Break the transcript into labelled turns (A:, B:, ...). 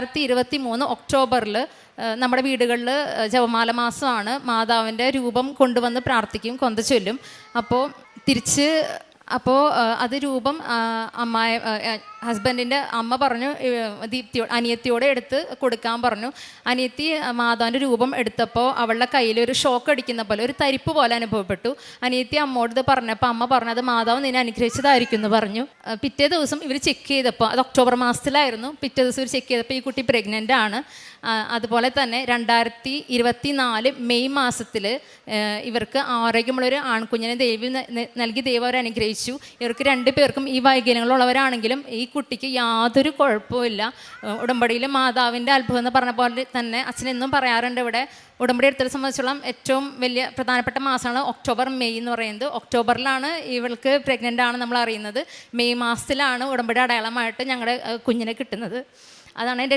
A: 2023 ഒക്ടോബറിൽ നമ്മുടെ വീടുകളിൽ ജപമാല മാസമാണ്. മാതാവിൻ്റെ രൂപം കൊണ്ടുവന്ന് പ്രാർത്ഥിക്കും, കൊന്ത ചൊല്ലും. അപ്പോൾ അത് രൂപം ഹസ്ബൻഡിൻ്റെ അമ്മ പറഞ്ഞു, അനിയത്തിയോടെ എടുത്ത് കൊടുക്കാൻ പറഞ്ഞു. അനിയത്തി മാതാവിൻ്റെ രൂപം എടുത്തപ്പോൾ അവളുടെ കയ്യിൽ ഒരു ഷോക്ക് അടിക്കുന്ന പോലെ, ഒരു തരിപ്പ് പോലെ അനുഭവപ്പെട്ടു. അനിയത്തി അമ്മോട് പറഞ്ഞപ്പോൾ അമ്മ പറഞ്ഞത് മാതാവ് നിന്നെ അനുഗ്രഹിച്ചതായിരിക്കും എന്ന് പറഞ്ഞു. പിറ്റേ ദിവസം ഇവർ ചെക്ക് ചെയ്തപ്പോൾ, അത് ഒക്ടോബർ മാസത്തിലായിരുന്നു, പിറ്റേ ദിവസം ഇവർ ചെക്ക് ചെയ്തപ്പോൾ ഈ കുട്ടി പ്രഗ്നൻ്റ് ആണ്. അതുപോലെ തന്നെ 2024 മെയ് മാസത്തിൽ ഇവർക്ക് ആരോഗ്യമുള്ളൊരു ആൺകുഞ്ഞിനെ നൽകി ദൈവം അവരെ അനുഗ്രഹിച്ചു. ഇവർക്ക് 2 പേർക്കും ഈ വൈകല്യങ്ങളുള്ളവരാണെങ്കിലും ഈ കുട്ടിക്ക് യാതൊരു കുഴപ്പമില്ല. ഉടമ്പടിയിൽ മാതാവിൻ്റെ അത്ഭുതം എന്ന് പറഞ്ഞ പോലെ തന്നെ അച്ഛനെന്നും പറയാറുണ്ട്, ഇവിടെ ഉടമ്പടി എടുത്തതിനെ സംബന്ധിച്ചോളം ഏറ്റവും വലിയ പ്രധാനപ്പെട്ട മാസമാണ് ഒക്ടോബർ മെയ് എന്ന് പറയുന്നത്. ഒക്ടോബറിലാണ് ഇവൾക്ക് പ്രഗ്നൻ്റ് ആണ് നമ്മൾ അറിയുന്നത്. മെയ് മാസത്തിലാണ് ഉടമ്പടി അടയാളമായിട്ട് ഞങ്ങളുടെ കുഞ്ഞിനെ കിട്ടുന്നത്. അതാണ് എൻ്റെ